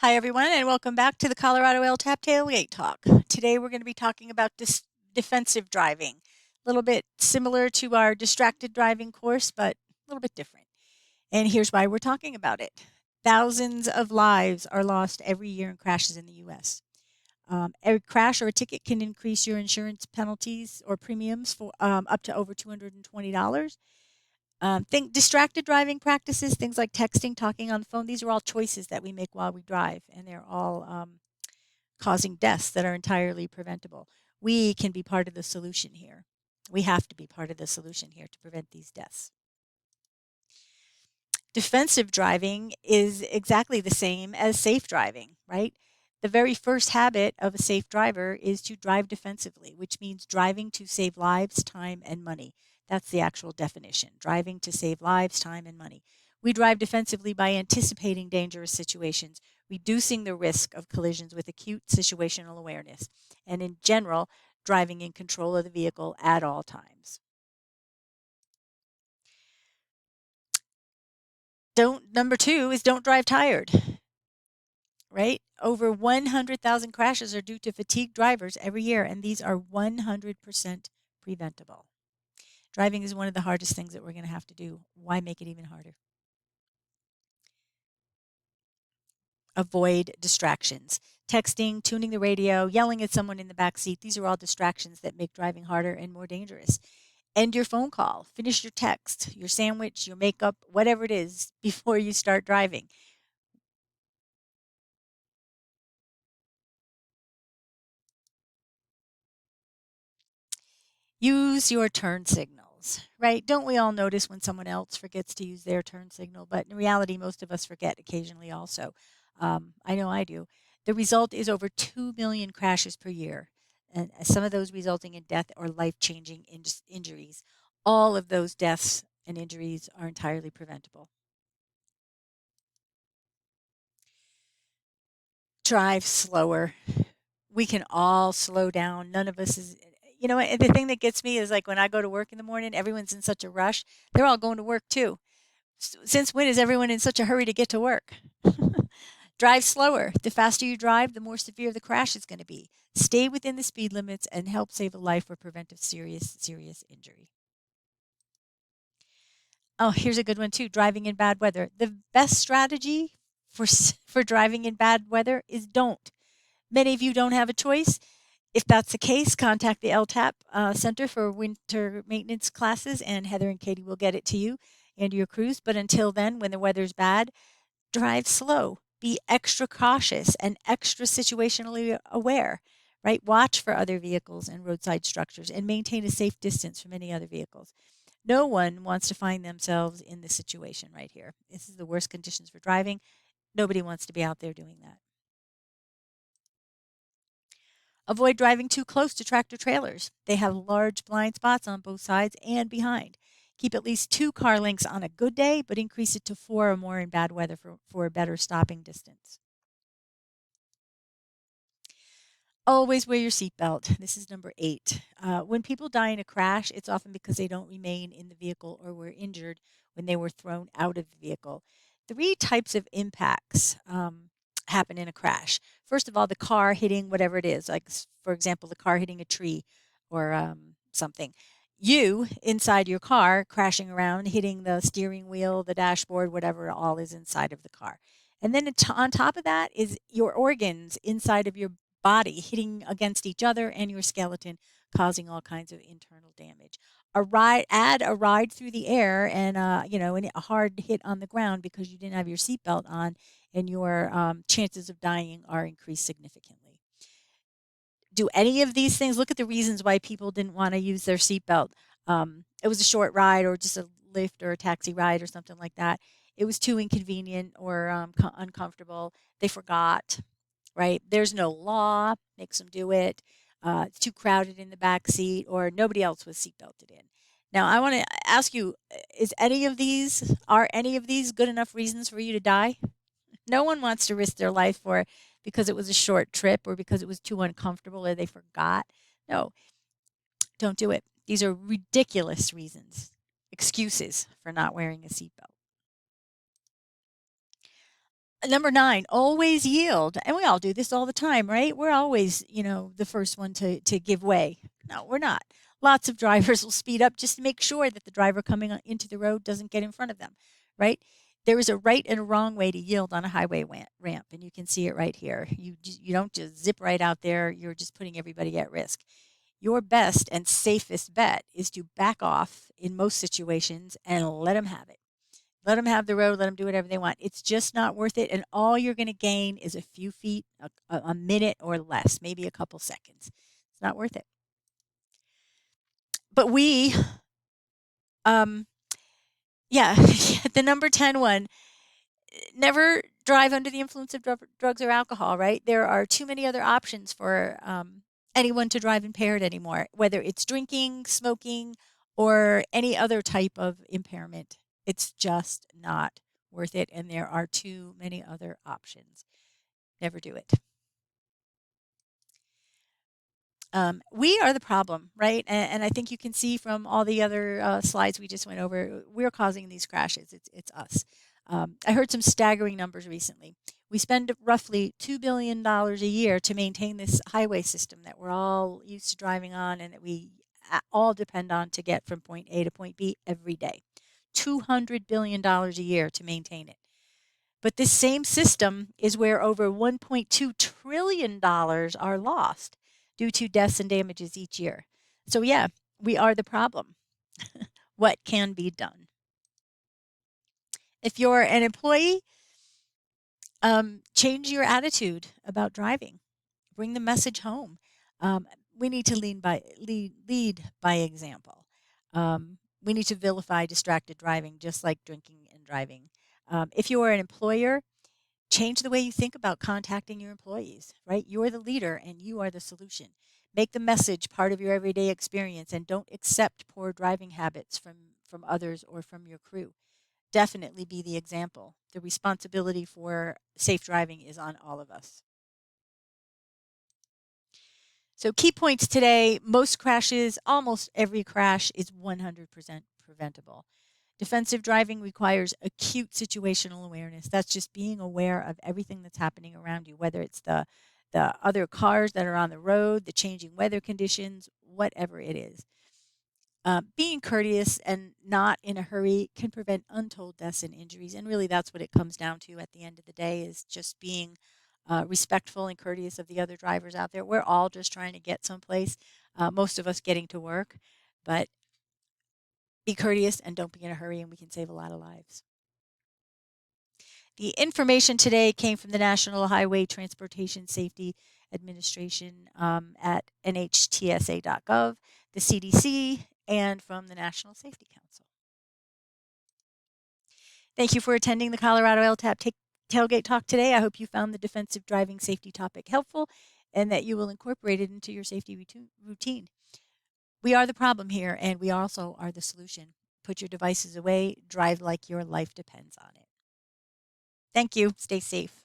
Hi, everyone, and welcome back to the Colorado LTAP Tailgate Talk. Today, we're going to be talking about defensive driving, a little bit similar to our distracted driving course, but a little bit different. And here's why we're talking about it. Thousands of lives are lost every year in crashes in the U.S. Every crash or a ticket can increase your insurance penalties or premiums for up to over $220. Think distracted driving practices, things like texting, talking on the phone. These are all choices that we make while we drive, and they're all causing deaths that are entirely preventable. We can be part of the solution here. We have to be part of the solution here to prevent these deaths. Defensive driving is exactly the same as safe driving, right? The very first habit of a safe driver is to drive defensively, which means driving to save lives, time, and money. That's the actual definition, driving to save lives, time, and money. We drive defensively by anticipating dangerous situations, reducing the risk of collisions with acute situational awareness, and in general, driving in control of the vehicle at all times. Number two is don't drive tired. Right? Over 100,000 crashes are due to fatigued drivers every year, and these are 100% preventable. Driving is one of the hardest things that we're going to have to do. Why make it even harder? Avoid distractions. Texting, tuning the radio, yelling at someone in the back seat, these are all distractions that make driving harder and more dangerous. End your phone call, finish your text, your sandwich, your makeup, whatever it is, before you start driving. Use your turn signals, right? Don't we all notice when someone else forgets to use their turn signal? But in reality, most of us forget occasionally also. I know I do. The result is over 2 million crashes per year, and some of those resulting in death or life changing injuries. All of those deaths and injuries are entirely preventable. Drive slower. We can all slow down. None of us is, and the thing that gets me is like when I go to work in the morning, everyone's in such a rush. They're all going to work too. Since when is everyone in such a hurry to get to work? Drive slower. The faster you drive, the more severe the crash is going to be. Stay within the speed limits and help save a life or prevent a serious injury. Oh, here's a good one too. Driving in bad weather. The best strategy for driving in bad weather is don't. Many of you don't have a choice. If that's the case, contact the LTAP Center for Winter Maintenance Classes, and Heather and Katie will get it to you and your crews. But until then, when the weather's bad, drive slow. Be extra cautious and extra situationally aware, right? Watch for other vehicles and roadside structures and maintain a safe distance from any other vehicles. No one wants to find themselves in this situation right here. This is the worst conditions for driving. Nobody wants to be out there doing that. Avoid driving too close to tractor trailers. They have large blind spots on both sides and behind. Keep at least 2 car lengths on a good day, but increase it to 4 or more in bad weather for a better stopping distance. Always wear your seatbelt. This is number 8. When people die in a crash, it's often because they don't remain in the vehicle or were injured when they were thrown out of the vehicle. 3 types of impacts happen in a crash. First of all, the car hitting whatever it is, like, for example, the car hitting a tree or something. You inside your car crashing around, hitting the steering wheel, the dashboard, whatever all is inside of the car. And then on top of that is your organs inside of your body hitting against each other and your skeleton, causing all kinds of internal damage. Add a ride through the air, and and a hard hit on the ground because you didn't have your seatbelt on, and your chances of dying are increased significantly. Do any of these things? Look at the reasons why people didn't want to use their seatbelt. It was a short ride, or just a Lyft or a taxi ride, or something like that. It was too inconvenient or uncomfortable. They forgot, right? There's no law makes them do it. It's too crowded in the back seat, or nobody else was seatbelted in. Now, I want to ask you: are any of these good enough reasons for you to die? No one wants to risk their life for because it was a short trip or because it was too uncomfortable or they forgot. No, don't do it. These are ridiculous reasons, excuses for not wearing a seatbelt. Number 9, always yield. And we all do this all the time, right? We're always, the first one to give way. No, we're not. Lots of drivers will speed up just to make sure that the driver coming into the road doesn't get in front of them, right? There is a right and a wrong way to yield on a highway ramp, and you can see it right here. You don't just zip right out there. You're just putting everybody at risk. Your best and safest bet is to back off in most situations and let them have it. Let them have the road. Let them do whatever they want. It's just not worth it. And all you're going to gain is a few feet, a minute or less, maybe a couple seconds. It's not worth it. But um, yeah, the number 10 one, never drive under the influence of drugs or alcohol, right? There are too many other options for anyone to drive impaired anymore, whether it's drinking, smoking, or any other type of impairment. It's just not worth it. And there are too many other options. Never do it. We are the problem, right? And I think you can see from all the other slides we just went over, we're causing these crashes. It's us. I heard some staggering numbers recently. We spend roughly $2 billion a year to maintain this highway system that we're all used to driving on and that we all depend on to get from point A to point B every day. $200 billion a year to maintain it. But this same system is where over $1.2 trillion are lost due to deaths and damages each year. So, yeah, we are the problem. What can be done? If you're an employee, change your attitude about driving. Bring the message home. We need to lead by example. We need to vilify distracted driving, just like drinking and driving. If you are an employer, change the way you think about contacting your employees, right? You're the leader and you are the solution. Make the message part of your everyday experience and don't accept poor driving habits from others or from your crew. Definitely be the example. The responsibility for safe driving is on all of us. So, key points today: most crashes, almost every crash is 100% preventable. Defensive driving requires acute situational awareness. That's just being aware of everything that's happening around you, whether it's the other cars that are on the road, the changing weather conditions, whatever it is. Being courteous and not in a hurry can prevent untold deaths and injuries. And really, that's what it comes down to at the end of the day, is just being respectful and courteous of the other drivers out there. We're all just trying to get someplace, most of us getting to work, but be courteous and don't be in a hurry, and we can save a lot of lives. The information today came from the National Highway Transportation Safety Administration at nhtsa.gov, the CDC, and from the National Safety Council. Thank you for attending the Colorado LTAP Tailgate Talk today. I hope you found the defensive driving safety topic helpful and that you will incorporate it into your safety routine. We are the problem here, and we also are the solution. Put your devices away, drive like your life depends on it. Thank you. Stay safe.